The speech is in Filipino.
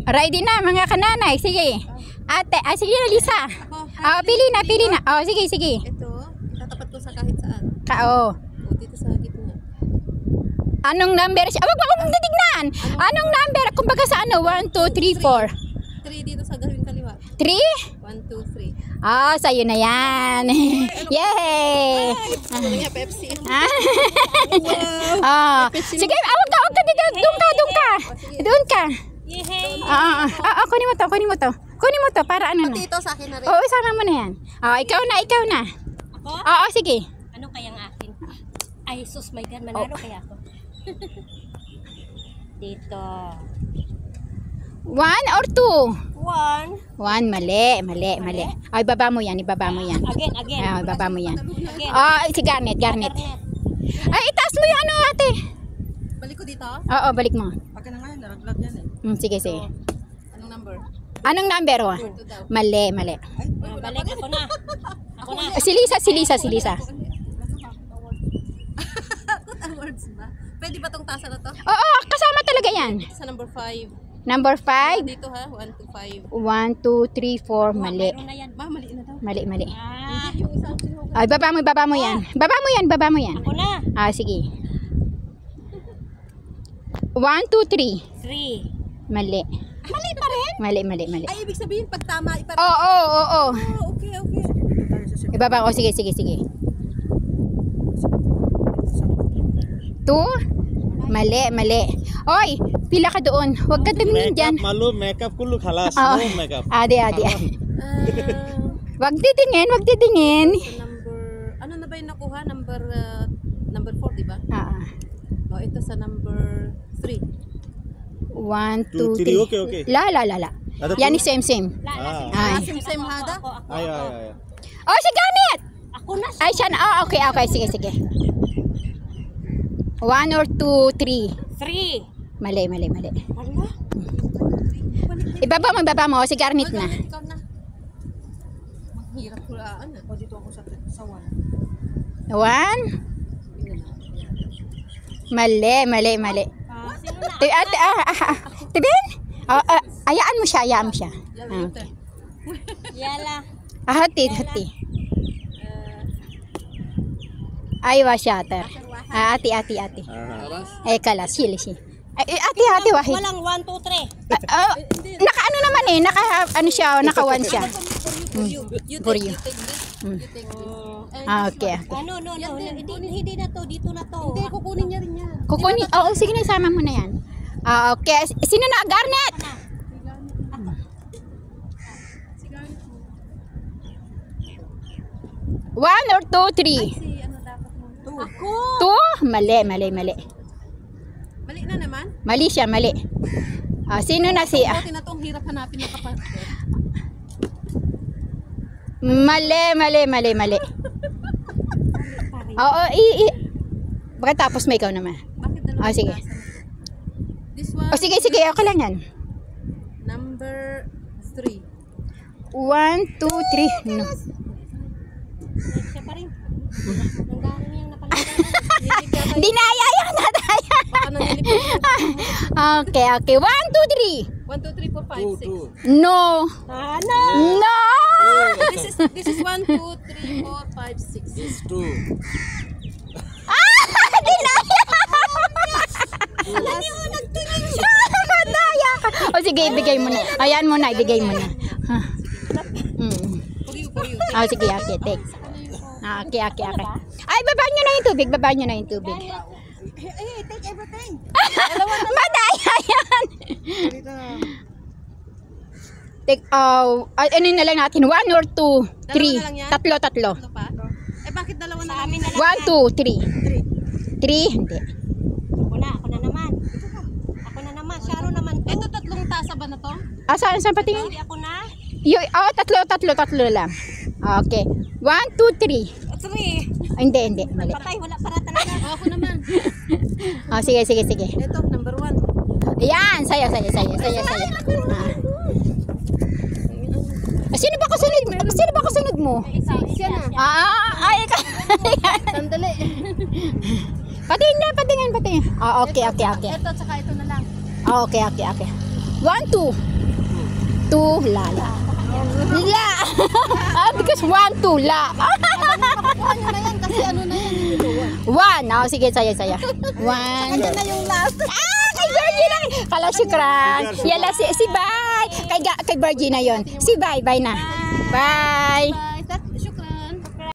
Ready na mga kananay. Sige. Ate, sige na Lisa. Pili na. Sige. Ito, itatapat ko sa kahit saan. Dito sa gitna. Anong number siya? Wag mong titignan. Anong number? Kumbaga sa ano? 1, 2, 3, 4. 3 dito sa gawing kaliwa. 3? 1, 2, 3. Sa'yo na yan. Yay! Niya Pepsi. Sige, wag ka dito. Doon ka. Kunin mo to para ano na. Dito sa akin na rin. Oo, isama mo na yan. Ikaw na. Ako? Oo, sige. Ano kayang akin? Ay, sus, my God, manalo kaya ako. Dito. 1 or 2? 1. 1, mali. Ay, ibaba mo yan. Again. Ibaba mo yan. Again. Si Garnet. Ay, itaas mo yung ano, ate. Balik ko dito. Oo, balik mo. Pagka na nga, naraglag yan Sige. Anong number? Anong number? Mali. Balik, ako na. Si Lisa. Awards ba? Pwede ba tong tasa na to? Oo, kasama talaga yan. Sa number 5. Number 5. Dito ha, 1 to 5. 1, 2, 3, 4. Mali. Mayroon na yan. Mali na daw. Mali. Yung isang sinukat. Ay, baba mo yan. Baba mo yan. Ako na. Sige. 1, 2, 3. 3. Mali. Mali pa rin? Mali. Ay, ibig sabihin pag tama, Oo. Okay. Ibaba ko. Sige. 2. Mali. Oy, pila ka doon. Huwag ka tumingin dyan. Malu makeup kullu khalas. No makeup. Adi. Wag titingin. Sa ano na ba yung nakuha? Number 4, di ba? Ito sa number 3. 1, 2, 3. 3. Okay. La. Yan is same. Same hada? Ay. Si Garnet! Ako na. Ay, siya na. Okay. Sige. 1 or 2, 3. 3. Mali. Ano? Ibaba mo. Si Garnet na. Ikaw na. Maghirap kulaan na. Dito ako sa 1. 1. Mali. Sino na? Ate, Tibin? Ayaan mo siya. Okay. Yala. Hati. Ay, wasyater. Ati. Kalas, sili. Ati, wahid. Walang 1, 2, 3. Naka ano naman naka-1 siya. For you. Okay. No. Hindi na to. Dito na to. Hindi, kukunin niya rin yan. Kukunin. Oo, sige na, isama mo na yan. Okay. Sino na? Garnet? One or 2, 3? Si ano dapat mo? 2. Ako! 2? Mali. Mali na naman? Mali siya. Sino na si... Buti na tong hirap hanapin ng kapatid. Mali. Oo, baka tapos may ikaw naman. Bakit dalawa? Sige. This one. Sige, okay lang yan. Number 3. 1, 2, 3. No. Siya pa rin. Ang galing niyang napalitan. Dinaya yan na tayo. Baka nangyayari. Okay. 1, 2, 3. 1, 2, 3, 4, 5, 6. No. No. This is 1, 2, 3, 4, 5, 6. This 2. Dinaya. Madaya ka. Sige, ibigay mo na. Ayan mo na, ibigay mo na. For you. Sige, thanks. Okay. Ay, baba nyo na yung tubig. Hey, take everything. Madaya yan. Ano na lang natin? 1 or 2, 3. Tatlo. Ano pa? Bakit dalawa na Amin na 1, lang. 2, 3. 3? Hindi. Ako na naman. Sharo naman to. Ito tatlong tasa ba na to? Saan patingin? Hindi ako na. Tatlo lang. Okay. 1, 2, 3. 3. Hindi. Mali. Patay, wala para talaga. Ako naman. Sige. Ito, number 1. Ayan, sayo. Sino ba kasunod mo? Siya na. Ay, Sandali. patingin. Okay. Ito, tsaka ito na lang. Okay. 1, 1, 2. 2, la. La. Because 1, 2, la. Ano na yan? Kasi ano na yan? 1. Oh, sige, saya. 1. Andyan na yung last. Kay Virgie na. Kala syukran. Yala si bye. Kay Virgie na yon. Si bye na. Bye.